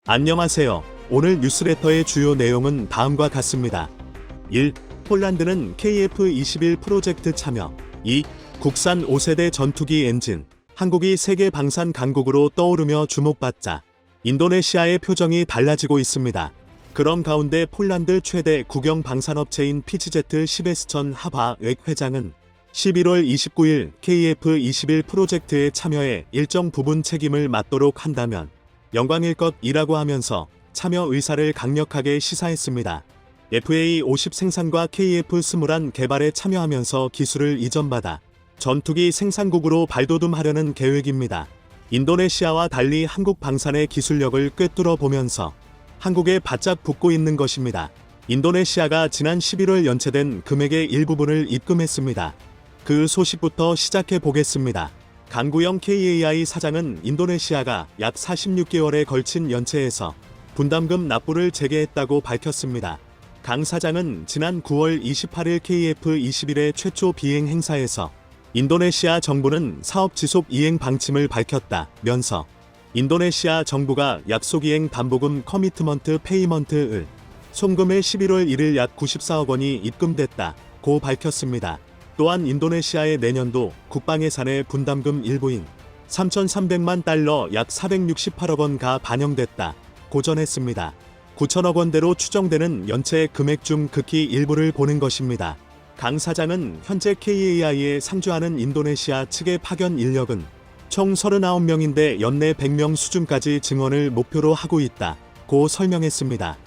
안녕하세요. 오늘 뉴스레터의 주요 내용은 다음과 같습니다. 1. 폴란드는 KF-21 프로젝트 참여. 2. 국산 5세대 전투기 엔진. 한국이 세계 방산 강국으로 떠오르며 주목받자. 인도네시아의 표정이 달라지고 있습니다. 그런 가운데 폴란드 최대 국영 방산업체인 피지제트 시베스천 하바액 회장은 11월 29일 KF-21 프로젝트에 참여해 일정 부분 책임을 맡도록 한다면 영광일 것이라고 하면서 참여 의사를 강력하게 시사했습니다. FA50 생산과 KF-21 개발에 참여하면서 기술을 이전받아 전투기 생산국으로 발돋움하려는 계획입니다. 인도네시아와 달리 한국 방산의 기술력을 꿰뚫어 보면서 한국에 바짝 붙고 있는 것입니다. 인도네시아가 지난 11월 연체된 금액의 일부분을 입금했습니다. 그 소식부터 시작해 보겠습니다. 강구영 KAI 사장은 인도네시아가 약 46개월에 걸친 연체에서 분담금 납부를 재개했다고 밝혔습니다. 강 사장은 지난 9월 28일 KF-21의 최초 비행 행사에서 인도네시아 정부는 사업 지속 이행 방침을 밝혔다면서 인도네시아 정부가 약속 이행 담보금 커미트먼트 페이먼트을 송금해 11월 1일 약 94억 원이 입금됐다고 밝혔습니다. 또한 인도네시아의 내년도 국방 예산의 분담금 일부인 3,300만 달러 약 468억 원가 반영됐다고 전했습니다. 9천억 원대로 추정되는 연체 금액 중 극히 일부를 보는 것입니다. 강 사장은 현재 KAI에 상주하는 인도네시아 측의 파견 인력은 총 39명인데 연내 100명 수준까지 증원을 목표로 하고 있다고 설명했습니다.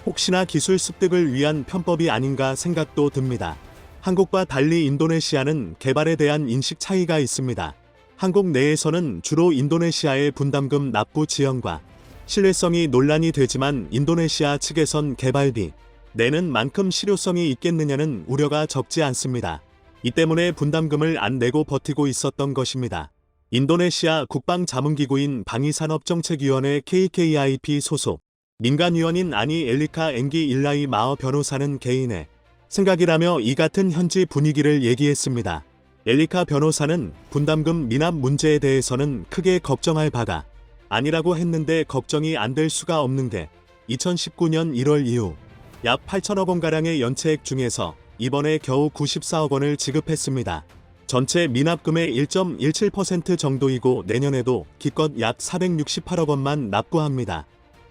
혹시나 기술 습득을 위한 편법이 아닌가 생각도 듭니다. 한국과 달리 인도네시아는 개발에 대한 인식 차이가 있습니다. 한국 내에서는 주로 인도네시아의 분담금 납부 지연과 신뢰성이 논란이 되지만 인도네시아 측에선 개발비 내는 만큼 실효성이 있겠느냐는 우려가 적지 않습니다. 이 때문에 분담금을 안 내고 버티고 있었던 것입니다. 인도네시아 국방자문기구인 방위산업정책위원회 KKIP 소속 민간위원인 아니 엘리카 앵기 일라이 마어 변호사는 개인의 생각이라며 이 같은 현지 분위기를 얘기했습니다. 엘리카 변호사는 분담금 미납 문제에 대해서는 크게 걱정할 바가 아니라고 했는데 걱정이 안 될 수가 없는 게 2019년 1월 이후 약 8천억 원가량의 연체액 중에서 이번에 겨우 94억 원을 지급했습니다. 전체 미납금의 1.17% 정도이고 내년에도 기껏 약 468억 원만 납부합니다.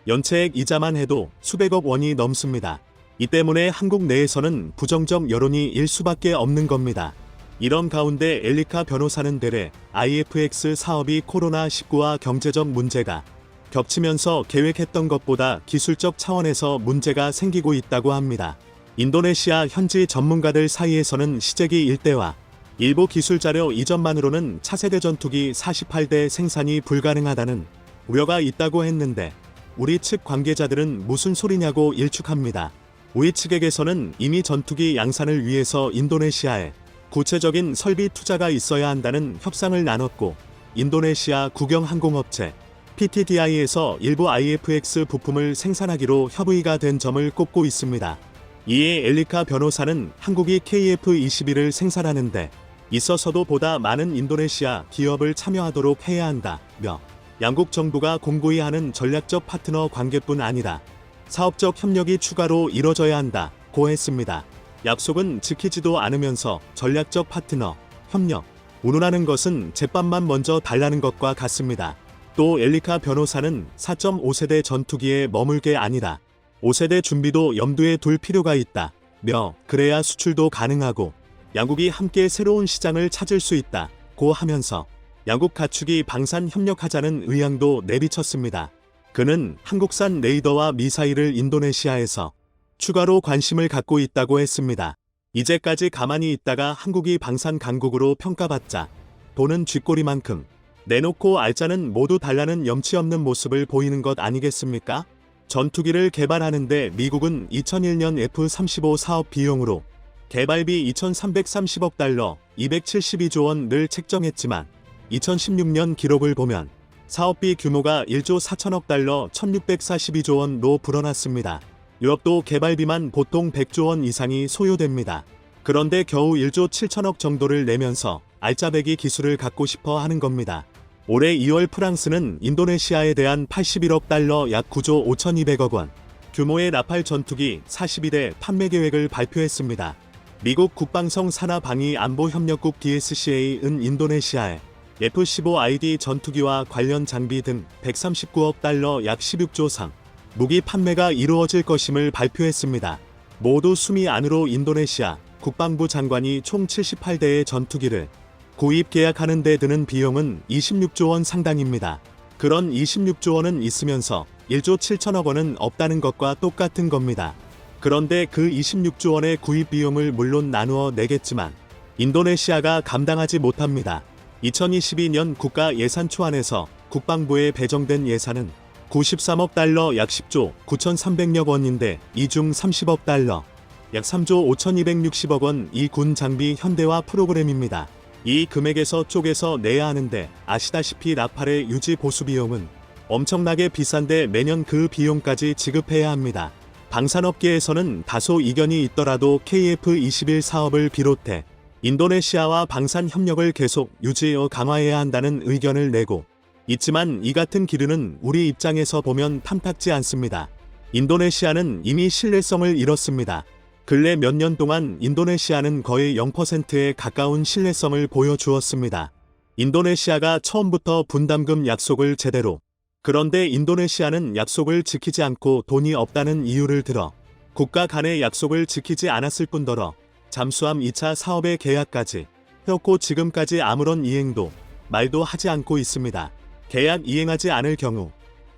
연체액 이자만 해도 수백억 원이 넘습니다. 이 때문에 한국 내에서는 부정적 여론이 일 수밖에 없는 겁니다. 이런 가운데 엘리카 변호사는 되레 IFX 사업이 코로나19와 경제적 문제가 겹치면서 계획했던 것보다 기술적 차원에서 문제가 생기고 있다고 합니다. 인도네시아 현지 전문가들 사이에서는 시제기 일대와 일부 기술자료 이전만으로는 차세대 전투기 48대 생산이 불가능하다는 우려가 있다고 했는데 우리 측 관계자들은 무슨 소리냐고 일축합니다. 우리 측에게서는 이미 전투기 양산을 위해서 인도네시아에 구체적인 설비 투자가 있어야 한다는 협상을 나눴고 인도네시아 국영항공업체 PTDI에서 일부 IFX 부품을 생산하기로 협의가 된 점을 꼽고 있습니다. 이에 엘리카 변호사는 한국이 KF-21을 생산하는데 있어서도 보다 많은 인도네시아 기업을 참여하도록 해야 한다며 양국 정부가 공고히 하는 전략적 파트너 관계뿐 아니라 사업적 협력이 추가로 이뤄져야 한다고 했습니다. 약속은 지키지도 않으면서 전략적 파트너, 협력, 운운하는 것은 제밥만 먼저 달라는 것과 같습니다. 또 엘리카 변호사는 4.5세대 전투기에 머물 게 아니라 5세대 준비도 염두에 둘 필요가 있다며 그래야 수출도 가능하고 양국이 함께 새로운 시장을 찾을 수 있다고 하면서 양국 가축이 방산 협력하자는 의향도 내비쳤습니다. 그는 한국산 레이더와 미사일을 인도네시아에서 추가로 관심을 갖고 있다고 했습니다. 이제까지 가만히 있다가 한국이 방산 강국으로 평가받자 돈은 쥐꼬리만큼 내놓고 알자는 모두 달라는 염치 없는 모습을 보이는 것 아니겠습니까? 전투기를 개발하는데 미국은 2001년 F-35 사업 비용으로 개발비 2,330억 달러, 272조 원을 책정했지만 2016년 기록을 보면 사업비 규모가 1조 4천억 달러 1642조 원로 불어났습니다. 유럽도 개발비만 보통 100조 원 이상이 소요됩니다. 그런데 겨우 1조 7천억 정도를 내면서 알짜배기 기술을 갖고 싶어 하는 겁니다. 올해 2월 프랑스는 인도네시아에 대한 81억 달러 약 9조 5,200억 원 규모의 라팔 전투기 42대 판매 계획을 발표했습니다. 미국 국방성 산하방위 안보협력국 DSCA은 인도네시아에 F-15ID 전투기와 관련 장비 등 139억 달러 약 16조 상 무기 판매가 이루어질 것임을 발표했습니다. 모두 수미 안으로 인도네시아 국방부 장관이 총 78대의 전투기를 구입 계약하는 데 드는 비용은 26조 원 상당입니다. 그런 26조 원은 있으면서 1조 7천억 원은 없다는 것과 똑같은 겁니다. 그런데 그 26조 원의 구입 비용을 물론 나누어 내겠지만 인도네시아가 감당하지 못합니다. 2022년 국가 예산 초안에서 국방부에 배정된 예산은 93억 달러 약 10조 9,300억 원인데 이 중 30억 달러 약 3조 5,260억 원 이 군 장비 현대화 프로그램입니다. 이 금액에서 쪼개서 내야 하는데 아시다시피 라팔의 유지 보수 비용은 엄청나게 비싼데 매년 그 비용까지 지급해야 합니다. 방산업계에서는 다소 이견이 있더라도 KF-21 사업을 비롯해 인도네시아와 방산 협력을 계속 유지해 강화해야 한다는 의견을 내고 있지만 이 같은 기류는 우리 입장에서 보면 탐탁지 않습니다. 인도네시아는 이미 신뢰성을 잃었습니다. 근래 몇 년 동안 인도네시아는 거의 0%에 가까운 신뢰성을 보여주었습니다. 인도네시아가 처음부터 분담금 약속을 제대로 그런데 인도네시아는 약속을 지키지 않고 돈이 없다는 이유를 들어 국가 간의 약속을 지키지 않았을 뿐더러 잠수함 2차 사업의 계약까지 해놓고 지금까지 아무런 이행도 말도 하지 않고 있습니다. 계약 이행하지 않을 경우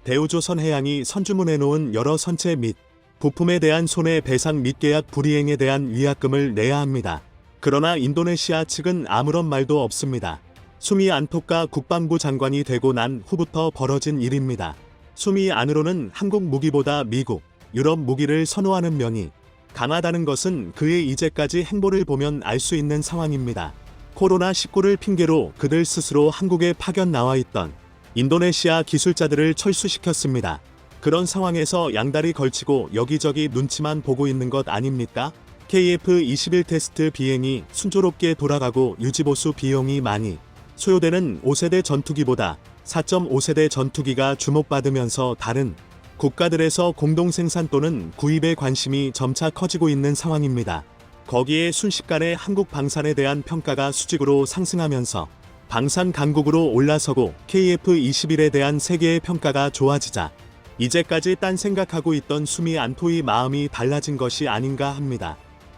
대우조선해양이 선주문해놓은 여러 선체 및 부품에 대한 손해배상 및 계약 불이행에 대한 위약금을 내야 합니다. 그러나 인도네시아 측은 아무런 말도 없습니다. 수미 안토카 국방부 장관이 되고 난 후부터 벌어진 일입니다. 수미 안으로는 한국 무기보다 미국, 유럽 무기를 선호하는 면이 강하다는 것은 그의 이제까지 행보를 보면 알 수 있는 상황입니다. 코로나19를 핑계로 그들 스스로 한국에 파견 나와 있던 인도네시아 기술자들을 철수시켰습니다. 그런 상황에서 양다리 걸치고 여기저기 눈치만 보고 있는 것 아닙니까? KF-21 테스트 비행이 순조롭게 돌아가고 유지보수 비용이 많이 소요되는 5세대 전투기보다 4.5세대 전투기가 주목받으면서 다른 국가들에서 공동 생산 또는 구입에 관심이 점차 커지고 있는 상황입니다. 거기에 순식간에 한국 방산에 대한 평가가 수직으로 상승하면서 방산 강국으로 올라서고 KF-21에 대한 세계의 평가가 좋아지자 이제까지 딴 생각하고 있던 수미 안토의 마음이 달라진 것이 아닌가 합니다.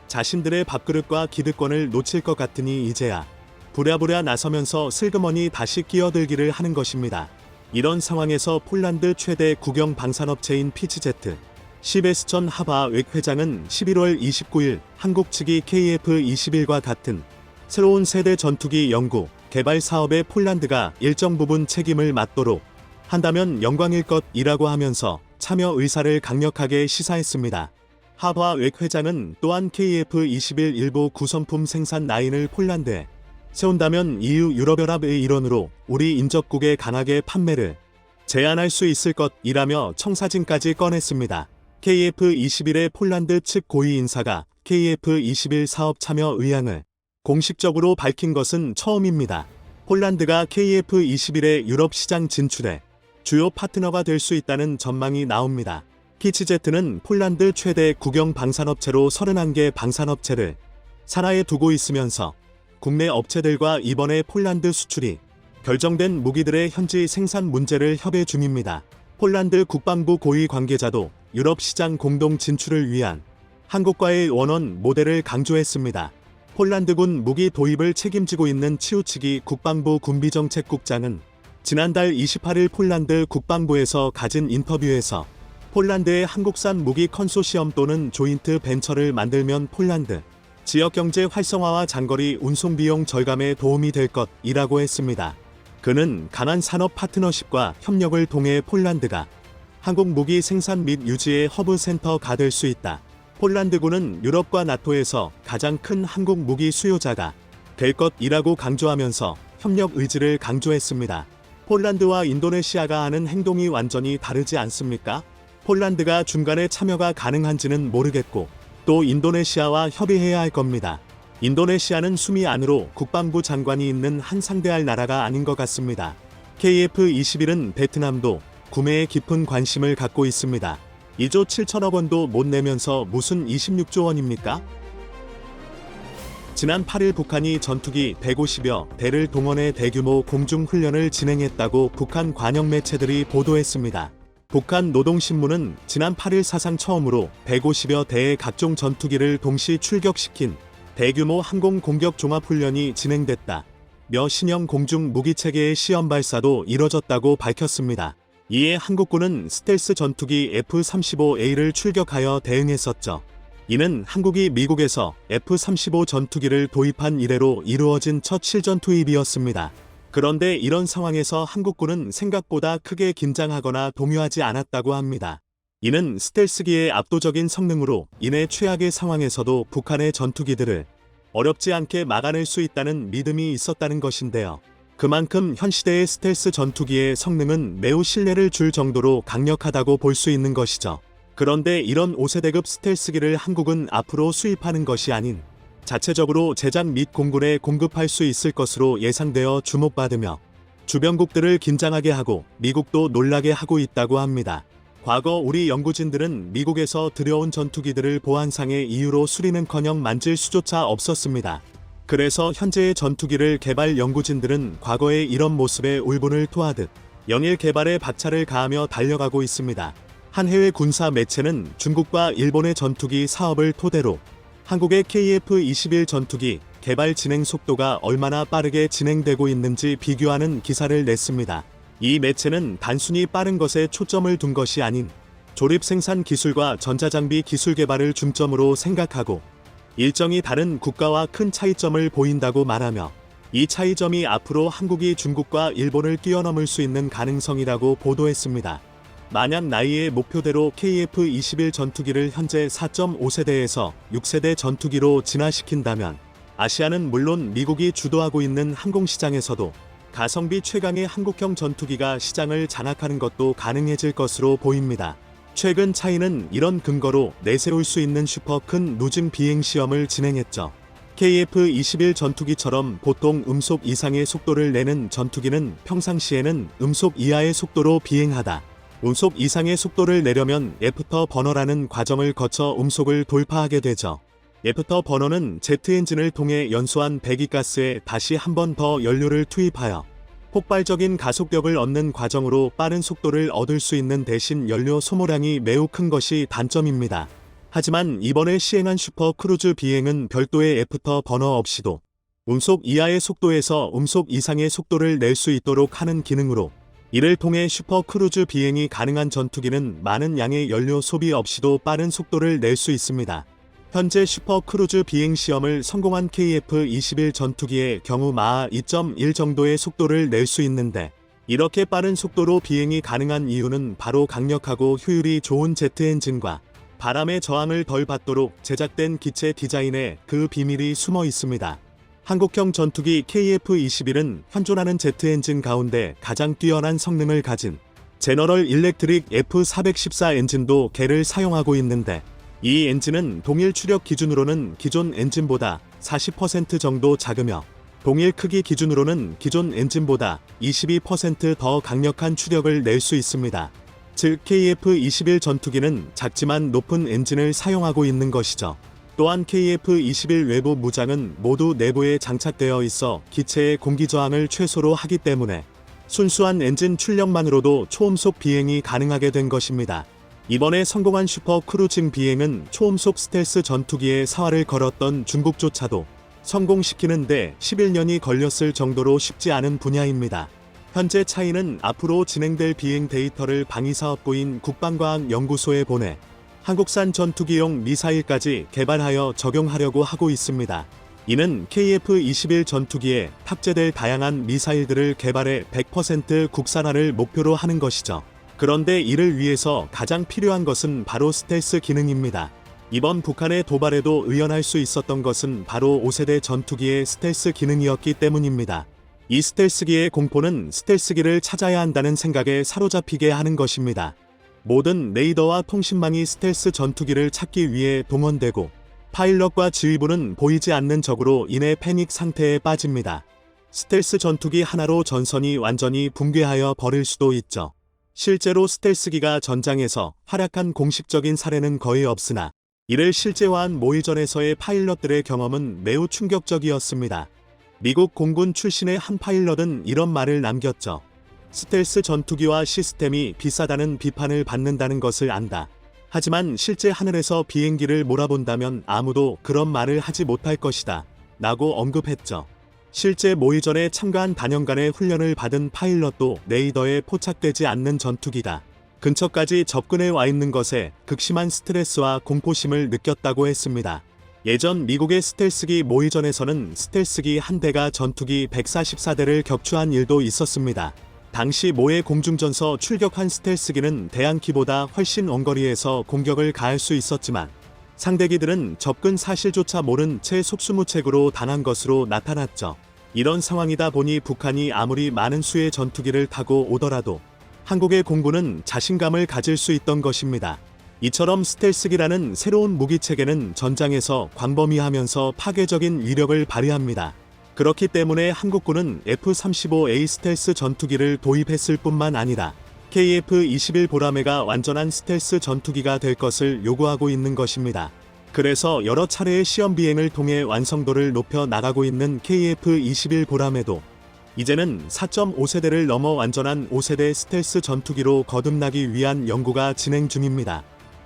자신들의 밥그릇과 기득권을 놓칠 것 같으니 이제야 부랴부랴 나서면서 슬그머니 다시 끼어들기를 하는 것입니다. 이런 상황에서 폴란드 최대 국영 방산업체인 피치제트 시베스천 하바웩 회장은 11월 29일 한국 측이 KF-21과 같은 새로운 세대 전투기 연구, 개발 사업에 폴란드가 일정 부분 책임을 맡도록 한다면 영광일 것이라고 하면서 참여 의사를 강력하게 시사했습니다. 하바웩 회장은 또한 KF-21 일부 구성품 생산 라인을 폴란드에 세운다면 EU 유럽연합의 일원으로 우리 인접국에 강하게 판매를 제한할 수 있을 것이라며 청사진까지 꺼냈습니다. KF-21의 폴란드 측 고위 인사가 KF-21 사업 참여 의향을 공식적으로 밝힌 것은 처음입니다. 폴란드가 KF-21의 유럽 시장 진출에 주요 파트너가 될 수 있다는 전망이 나옵니다. 피치제트는 폴란드 최대 국영 방산업체로 31개 방산업체를 산하에 두고 있으면서 국내 업체들과 이번에 폴란드 수출이 결정된 무기들의 현지 생산 문제를 협의 중입니다. 폴란드 국방부 고위 관계자도 유럽 시장 공동 진출을 위한 한국과의 원원 모델을 강조했습니다. 폴란드군 무기 도입을 책임지고 있는 치우치기 국방부 군비정책국장은 지난달 28일 폴란드 국방부에서 가진 인터뷰에서 폴란드의 한국산 무기 컨소시엄 또는 조인트 벤처를 만들면 폴란드 지역경제 활성화와 장거리 운송 비용 절감에 도움이 될 것이라고 했습니다. 그는 강한 산업 파트너십과 협력을 통해 폴란드가 한국 무기 생산 및 유지의 허브 센터가 될 수 있다. 폴란드군은 유럽과 나토에서 가장 큰 한국 무기 수요자가 될 것이라고 강조하면서 협력 의지를 강조했습니다. 폴란드와 인도네시아가 하는 행동이 완전히 다르지 않습니까? 폴란드가 중간에 참여가 가능한지는 모르겠고 또 인도네시아와 협의해야 할 겁니다. 인도네시아는 수미 안으로 국방부 장관이 있는 한 상대할 나라가 아닌 것 같습니다. KF-21은 베트남도 구매에 깊은 관심을 갖고 있습니다. 2조 7천억 원도 못 내면서 무슨 26조 원입니까? 지난 8일 북한이 전투기 150여 대를 동원해 대규모 공중훈련을 진행했다고 북한 관영 매체들이 보도했습니다. 북한 노동신문은 지난 8일 사상 처음으로 150여 대의 각종 전투기를 동시 출격시킨 대규모 항공 공격 종합훈련이 진행됐다. 며 신형 공중 무기체계의 시험 발사도 이뤄졌다고 밝혔습니다. 이에 한국군은 스텔스 전투기 F-35A를 출격하여 대응했었죠. 이는 한국이 미국에서 F-35 전투기를 도입한 이래로 이루어진 첫 실전 투입이었습니다. 그런데 이런 상황에서 한국군은 생각보다 크게 긴장하거나 동요하지 않았다고 합니다. 이는 스텔스기의 압도적인 성능으로 인해 최악의 상황에서도 북한의 전투기들을 어렵지 않게 막아낼 수 있다는 믿음이 있었다는 것인데요. 그만큼 현 시대의 스텔스 전투기의 성능은 매우 신뢰를 줄 정도로 강력하다고 볼 수 있는 것이죠. 그런데 이런 5세대급 스텔스기를 한국은 앞으로 수입하는 것이 아닌 자체적으로 제작 및 공군에 공급할 수 있을 것으로 예상되어 주목받으며 주변국들을 긴장하게 하고 미국도 놀라게 하고 있다고 합니다. 과거 우리 연구진들은 미국에서 들여온 전투기들을 보안상의 이유로 수리는커녕 만질 수조차 없었습니다. 그래서 현재의 전투기를 개발 연구진들은 과거의 이런 모습에 울분을 토하듯 영일 개발에 박차를 가하며 달려가고 있습니다. 한 해외 군사 매체는 중국과 일본의 전투기 사업을 토대로 한국의 KF-21 전투기 개발 진행 속도가 얼마나 빠르게 진행되고 있는지 비교하는 기사를 냈습니다. 이 매체는 단순히 빠른 것에 초점을 둔 것이 아닌 조립 생산 기술과 전자장비 기술 개발을 중점으로 생각하고 일정이 다른 국가와 큰 차이점을 보인다고 말하며 이 차이점이 앞으로 한국이 중국과 일본을 뛰어넘을 수 있는 가능성이라고 보도했습니다. 만약 나이의 목표대로 KF-21 전투기를 현재 4.5세대에서 6세대 전투기로 진화시킨다면 아시아는 물론 미국이 주도하고 있는 항공시장에서도 가성비 최강의 한국형 전투기가 시장을 장악하는 것도 가능해질 것으로 보입니다. 최근 차이는 이런 근거로 내세울 수 있는 슈퍼 큰 누진 비행 시험을 진행했죠. KF-21 전투기처럼 보통 음속 이상의 속도를 내는 전투기는 평상시에는 음속 이하의 속도로 비행하다. 음속 이상의 속도를 내려면 애프터 버너라는 과정을 거쳐 음속을 돌파하게 되죠. 애프터 버너는 제트 엔진을 통해 연소한 배기가스에 다시 한 번 더 연료를 투입하여 폭발적인 가속력을 얻는 과정으로 빠른 속도를 얻을 수 있는 대신 연료 소모량이 매우 큰 것이 단점입니다. 하지만 이번에 시행한 슈퍼 크루즈 비행은 별도의 애프터 버너 없이도 음속 이하의 속도에서 음속 이상의 속도를 낼 수 있도록 하는 기능으로 이를 통해 슈퍼 크루즈 비행이 가능한 전투기는 많은 양의 연료 소비 없이도 빠른 속도를 낼 수 있습니다. 현재 슈퍼 크루즈 비행 시험을 성공한 KF-21 전투기의 경우 마하 2.1 정도의 속도를 낼 수 있는데 이렇게 빠른 속도로 비행이 가능한 이유는 바로 강력하고 효율이 좋은 제트 엔진과 바람의 저항을 덜 받도록 제작된 기체 디자인에 그 비밀이 숨어 있습니다. 한국형 전투기 KF-21은 현존하는 제트 엔진 가운데 가장 뛰어난 성능을 가진 제너럴 일렉트릭 F414 엔진도 걔를 사용하고 있는데 이 엔진은 동일 추력 기준으로는 기존 엔진보다 40% 정도 작으며 동일 크기 기준으로는 기존 엔진보다 22% 더 강력한 추력을 낼 수 있습니다. 즉 KF-21 전투기는 작지만 높은 엔진을 사용하고 있는 것이죠. 또한 KF-21 외부 무장은 모두 내부에 장착되어 있어 기체의 공기 저항을 최소로 하기 때문에 순수한 엔진 출력만으로도 초음속 비행이 가능하게 된 것입니다. 이번에 성공한 슈퍼 크루징 비행은 초음속 스텔스 전투기에 사활을 걸었던 중국조차도 성공시키는데 11년이 걸렸을 정도로 쉽지 않은 분야입니다. 현재 차이는 앞으로 진행될 비행 데이터를 방위사업부인 국방과학연구소에 보내 한국산 전투기용 미사일까지 개발하여 적용하려고 하고 있습니다. 이는 KF-21 전투기에 탑재될 다양한 미사일들을 개발해 100% 국산화를 목표로 하는 것이죠. 그런데 이를 위해서 가장 필요한 것은 바로 스텔스 기능입니다. 이번 북한의 도발에도 의연할 수 있었던 것은 바로 5세대 전투기의 스텔스 기능이었기 때문입니다. 이 스텔스기의 공포는 스텔스기를 찾아야 한다는 생각에 사로잡히게 하는 것입니다. 모든 레이더와 통신망이 스텔스 전투기를 찾기 위해 동원되고 파일럿과 지휘부는 보이지 않는 적으로 인해 패닉 상태에 빠집니다. 스텔스 전투기 하나로 전선이 완전히 붕괴하여 버릴 수도 있죠. 실제로 스텔스기가 전장에서 활약한 공식적인 사례는 거의 없으나 이를 실제화한 모의전에서의 파일럿들의 경험은 매우 충격적이었습니다. 미국 공군 출신의 한 파일럿은 이런 말을 남겼죠. 스텔스 전투기와 시스템이 비싸다는 비판을 받는다는 것을 안다. 하지만 실제 하늘에서 비행기를 몰아본다면 아무도 그런 말을 하지 못할 것이다. 라고 언급했죠. 실제 모의전에 참가한 단연간의 훈련을 받은 파일럿도 레이더에 포착되지 않는 전투기가 근처까지 접근해 와 있는 것에 극심한 스트레스와 공포심을 느꼈다고 했습니다. 예전 미국의 스텔스기 모의전에서는 스텔스기 한 대가 전투기 144대를 격추한 일도 있었습니다. 당시 모의 공중전서 출격한 스텔스기는 대항키보다 훨씬 원거리에서 공격을 가할 수 있었지만 상대기들은 접근 사실조차 모른 채 속수무책으로 당한 것으로 나타났죠. 이런 상황이다 보니 북한이 아무리 많은 수의 전투기를 타고 오더라도 한국의 공군은 자신감을 가질 수 있던 것입니다. 이처럼 스텔스기라는 새로운 무기체계는 전장에서 광범위하면서 파괴적인 위력을 발휘합니다. 그렇기 때문에 한국군은 F-35A 스텔스 전투기를 도입했을 뿐만 아니라 KF-21 보라매가 완전한 스텔스 전투기가 될 것을 요구하고 있는 것입니다. 그래서 여러 차례의 시험 비행을 통해 완성도를 높여 나가고 있는 KF-21 보라매도 이제는 4.5세대를 넘어 완전한 5세대 스텔스 전투기로 거듭나기 위한 연구가 진행 중입니다.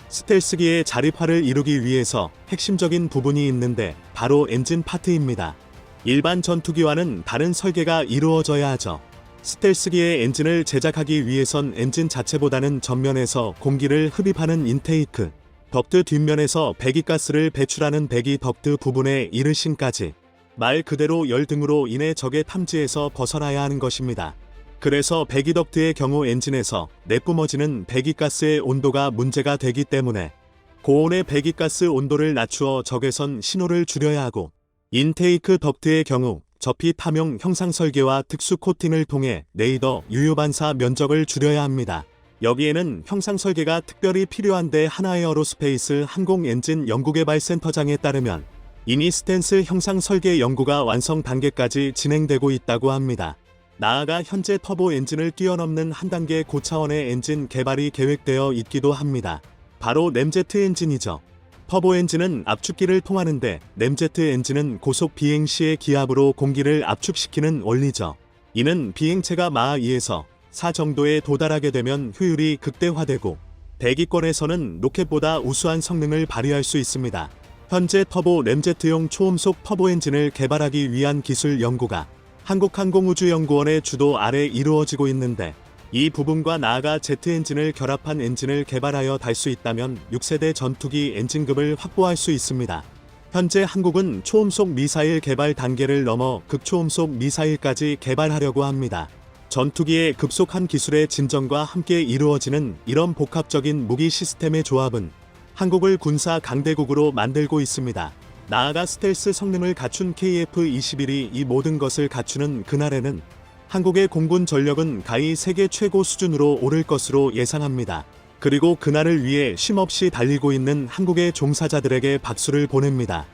스텔스기의 자립화를 이루기 위해서 핵심적인 부분이 있는데 바로 엔진 파트입니다. 일반 전투기와는 다른 설계가 이루어져야 하죠. 스텔스기의 엔진을 제작하기 위해선 엔진 자체보다는 전면에서 공기를 흡입하는 인테이크, 덕트 뒷면에서 배기가스를 배출하는 배기 덕트 부분의 이르신까지 말 그대로 열 등으로 인해 적의 탐지에서 벗어나야 하는 것입니다. 그래서 배기 덕트의 경우 엔진에서 내뿜어지는 배기가스의 온도가 문제가 되기 때문에 고온의 배기가스 온도를 낮추어 적외선 신호를 줄여야 하고, 인테이크 덕트의 경우 접히 탐용 형상 설계와 특수 코팅을 통해 레이더 유효 반사 면적을 줄여야 합니다. 여기에는 형상 설계가 특별히 필요한데 하나에어로스페이스 항공엔진 연구개발센터장에 따르면 이미 스탠스 형상 설계 연구가 완성 단계까지 진행되고 있다고 합니다. 나아가 현재 터보 엔진을 뛰어넘는 한 단계 고차원의 엔진 개발이 계획되어 있기도 합니다. 바로 램제트 엔진이죠. 터보 엔진은 압축기를 통하는데 램제트 엔진은 고속 비행 시의 기압으로 공기를 압축시키는 원리죠. 이는 비행체가 마하 2에서 4 정도에 도달하게 되면 효율이 극대화되고 대기권에서는 로켓보다 우수한 성능을 발휘할 수 있습니다. 현재 터보 램제트용 초음속 터보 엔진을 개발하기 위한 기술 연구가 한국항공우주연구원의 주도 아래 이루어지고 있는데, 이 부분과 나아가 제트 엔진을 결합한 엔진을 개발하여 달 수 있다면 6세대 전투기 엔진급을 확보할 수 있습니다. 현재 한국은 초음속 미사일 개발 단계를 넘어 극초음속 미사일까지 개발하려고 합니다. 전투기의 급속한 기술의 진전과 함께 이루어지는 이런 복합적인 무기 시스템의 조합은 한국을 군사 강대국으로 만들고 있습니다. 나아가 스텔스 성능을 갖춘 KF-21이 이 모든 것을 갖추는 그날에는 한국의 공군 전력은 가히 세계 최고 수준으로 오를 것으로 예상합니다. 그리고 그날을 위해 쉼없이 달리고 있는 한국의 종사자들에게 박수를 보냅니다.